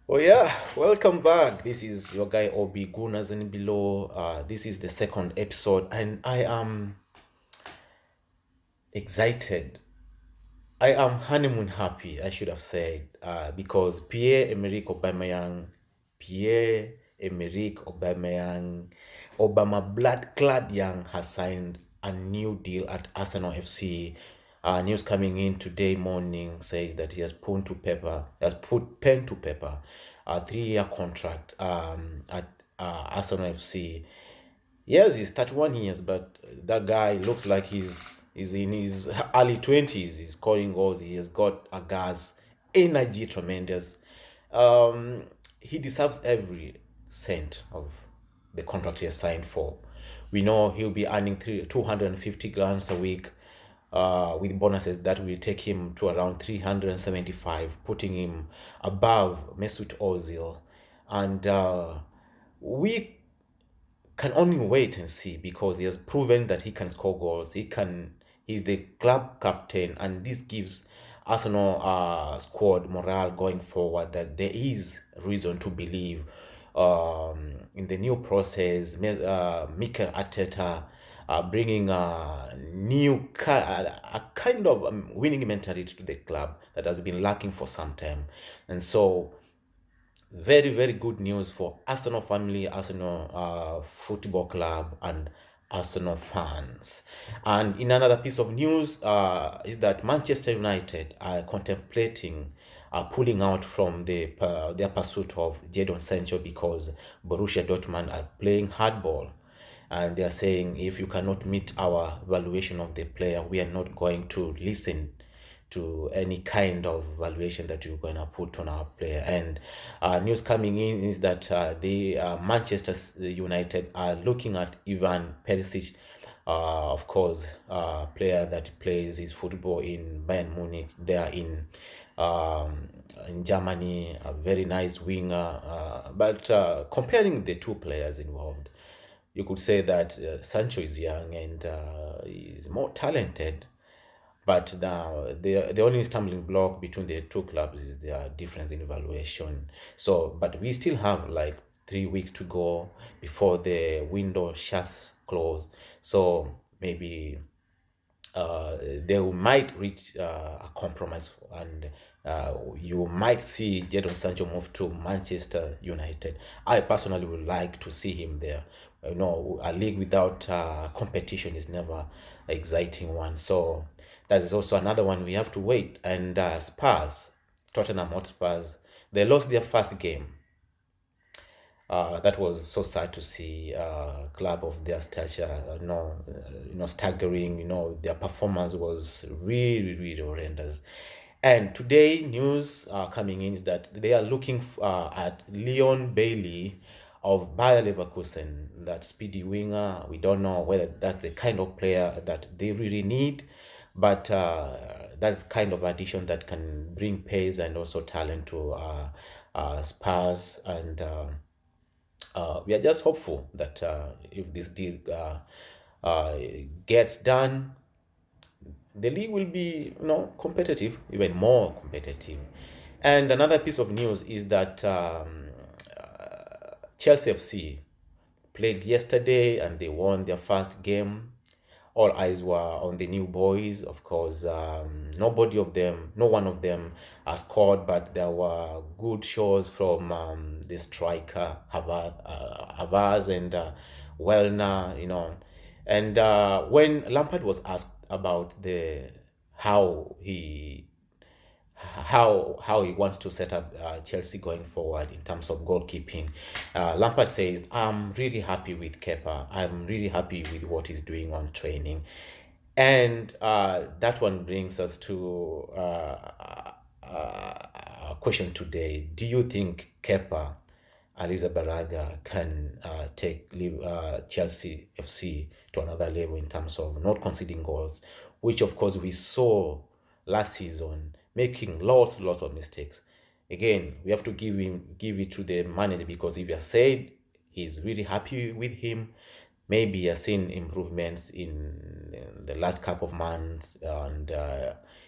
Oh yeah, welcome back. This is your guy Obi Gunas and below. This is the second episode, and I am excited. I am honeymoon happy, I should have said, because Pierre-Emerick Aubameyang, Obama blood-clad young has signed a new deal at Arsenal FC. News coming in today morning says that he has put pen to paper, a 3-year contract at Arsenal FC. Yes, he's 31 years, but that guy looks like he's in his early 20s. He's scoring goals. He has got a gas, energy, tremendous. Um, he deserves every cent of the contract he has signed for. We know he'll be earning 250 grams a week, with bonuses that will take him to around 375, putting him above Mesut Ozil. And we can only wait and see because he has proven that he can score goals. He's the club captain, and this gives Arsenal squad morale going forward that there is reason to believe in the new process. Mikel Arteta bringing a kind of winning mentality to the club that has been lacking for some time, and so very, very good news for Arsenal family, Arsenal Football Club, and Arsenal fans. And in another piece of news is that Manchester United are contemplating pulling out from their pursuit of Jadon Sancho because Borussia Dortmund are playing hardball. And they are saying if you cannot meet our valuation of the player, we are not going to listen to any kind of valuation that you're going to put on our player. And news coming in is that the Manchester United are looking at Ivan Perisic, of course, player that plays his football in Bayern Munich. They are in Germany, a very nice winger. But comparing the two players involved, you could say that Sancho is young and is more talented, but now the only stumbling block between the two clubs is their difference in evaluation. So, but we still have like 3 weeks to go before the window shuts close. So maybe they might reach a compromise, and you might see Jadon Sancho move to Manchester United. I personally would like to see him there. A league without competition is never an exciting one. So that is also another one we have to wait. And Tottenham Hotspurs, they lost their first game. That was so sad to see a club of their stature, staggering. Their performance was really, really horrendous. And today, news coming in is that they are looking at Leon Bailey of Bayer Leverkusen, that speedy winger. We don't know whether that's the kind of player that they really need, but that's the kind of addition that can bring pace and also talent to Spurs. And we are just hopeful that if this deal gets done, the league will be, competitive, even more competitive. And another piece of news is that Chelsea FC played yesterday and they won their first game. All eyes were on the new boys. Of course, no one of them has scored, but there were good shows from the striker Havertz and Wellner, And when Lampard was asked about the how he how he wants to set up Chelsea going forward in terms of goalkeeping. Lampard says, "I'm really happy with Kepa. I'm really happy with what he's doing on training," and that one brings us to a question today. Do you think Kepa Arrizabalaga can take Chelsea FC to another level in terms of not conceding goals, which of course we saw last season, making lots of mistakes. Again, we have to give it to the manager, because if you said he's really happy with him, maybe he has seen improvements in the last couple of months, and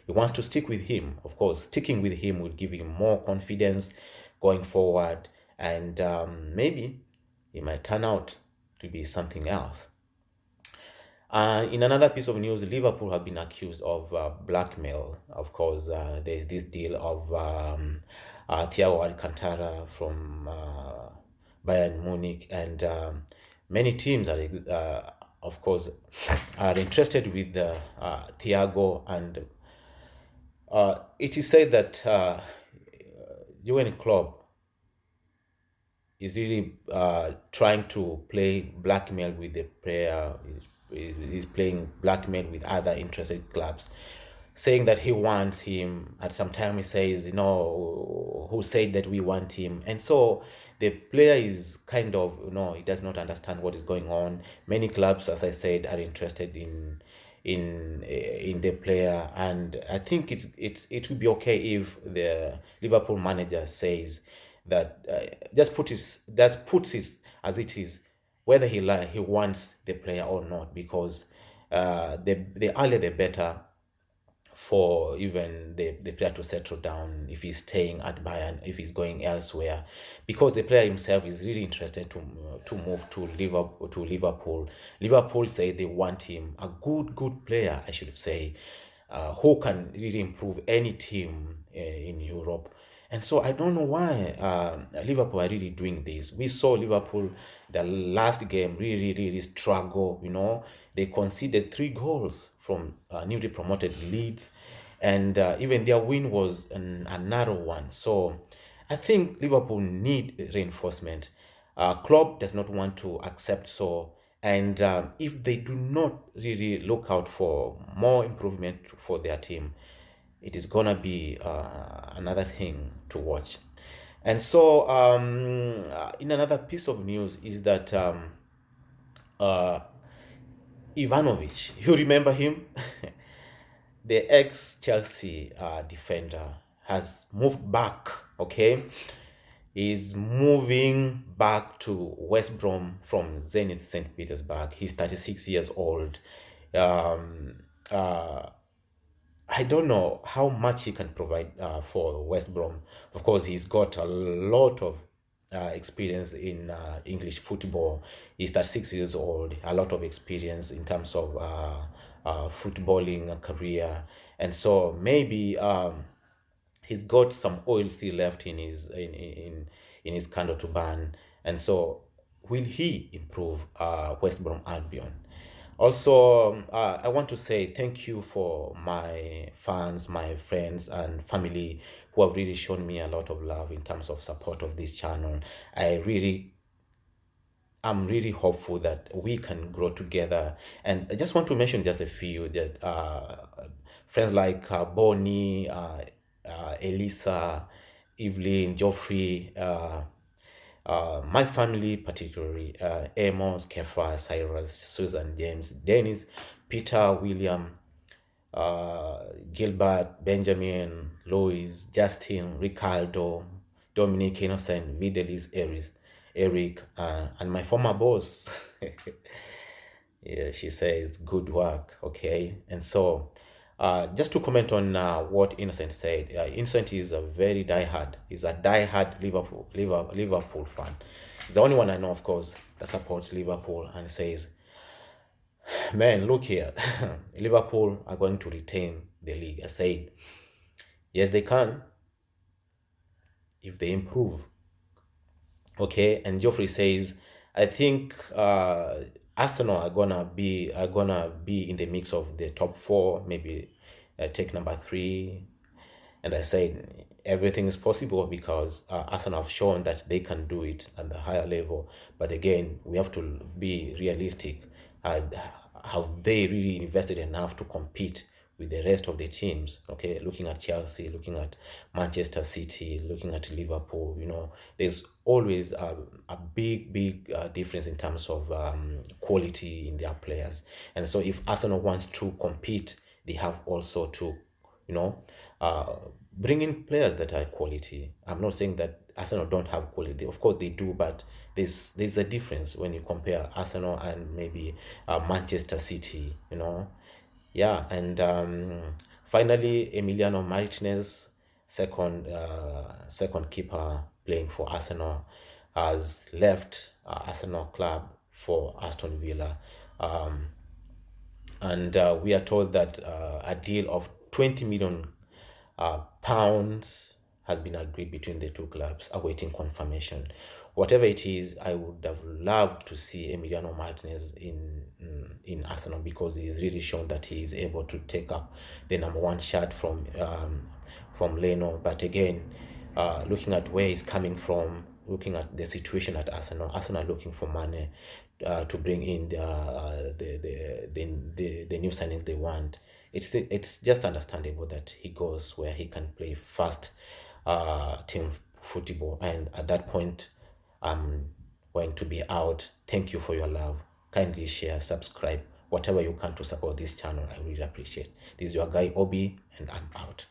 he wants to stick with him. Of course, sticking with him will give him more confidence, going forward, and maybe he might turn out to be something else. In another piece of news, Liverpool have been accused of blackmail. Of course, there's this deal of Thiago Alcantara from Bayern Munich, and many teams are, of course, are interested with Thiago, and it is said that Jurgen Klopp is really trying to play blackmail with the player. He's playing blackmail with other interested clubs, saying that he wants him. At some time, he says, who said that we want him? And so the player is kind of, he does not understand what is going on. Many clubs, as I said, are interested in the player, and I think it would be okay if the Liverpool manager says that just puts it as it is, whether he wants the player or not, because the earlier the better for even the player to settle down if he's staying at Bayern, if he's going elsewhere, because the player himself is really interested to move to Liverpool. Liverpool say they want him, a good player, I should say, who can really improve any team in Europe. And so I don't know why Liverpool are really doing this. We saw Liverpool the last game really struggle. They conceded 3 goals from newly promoted Leeds, and even their win was a narrow one. So I think Liverpool need reinforcement. Klopp does not want to accept so, and if they do not really look out for more improvement for their team, it is gonna be another thing to watch. And so, in another piece of news is that uh, Ivanovic, you remember him? The ex Chelsea defender has moved back. Okay, he's moving back to West Brom from Zenit St. Petersburg. He's 36 years old. Um, uh, I don't know how much he can provide for West Brom. Of course, he's got a lot of experience in English football. He's 36 years old, a lot of experience in terms of footballing career, and so maybe he's got some oil still left in his candle to burn. And so, will he improve West Brom Albion? Also, I want to say thank you for my fans, my friends, and family who have really shown me a lot of love in terms of support of this channel. I'm really hopeful that we can grow together. And I just want to mention just a few that friends like Bonnie, Elisa, Evelyn, Geoffrey, my family, particularly Amos, Kefa, Cyrus, Susan, James, Dennis, Peter, William, Gilbert, Benjamin, Louis, Justin, Ricardo, Dominic, Innocent, Videlis, Eric, and my former boss. Yeah, she says good work. Okay, and so just to comment on what Innocent said, Innocent is a very diehard. He's a diehard Liverpool fan. He's the only one I know, of course, that supports Liverpool, and says, "Man, look here, Liverpool are going to retain the league." I said, "Yes, they can if they improve." Okay, and Geoffrey says, "I think Arsenal are gonna be in the mix of the top four, maybe take number 3." And I said, everything is possible because Arsenal have shown that they can do it at the higher level. But again, we have to be realistic. Have they really invested enough to compete with the rest of the teams? Okay, looking at Chelsea, looking at Manchester City, looking at Liverpool, there's always a big difference in terms of quality in their players. And so if Arsenal wants to compete, they have also to, you know, uh, bring in players that are quality. I'm not saying that Arsenal don't have quality. Of course they do, but there's a difference when you compare Arsenal and maybe Manchester City. Yeah, and finally Emiliano Martinez, second keeper playing for Arsenal, has left Arsenal club for Aston Villa. Um, and we are told that a deal of 20 million pounds has been agreed between the two clubs, awaiting confirmation. Whatever it is, I would have loved to see Emiliano Martinez in Arsenal, because he's really shown that he is able to take up the number one shot from Leno. But again, looking at where he's coming from, looking at the situation at Arsenal looking for money to bring in the new signings they want. It's just understandable that he goes where he can play fast team football, and at that point, I'm going to be out. Thank you for your love. Kindly share, subscribe, whatever you can to support this channel. I really appreciate. This is your guy Obi, and I'm out.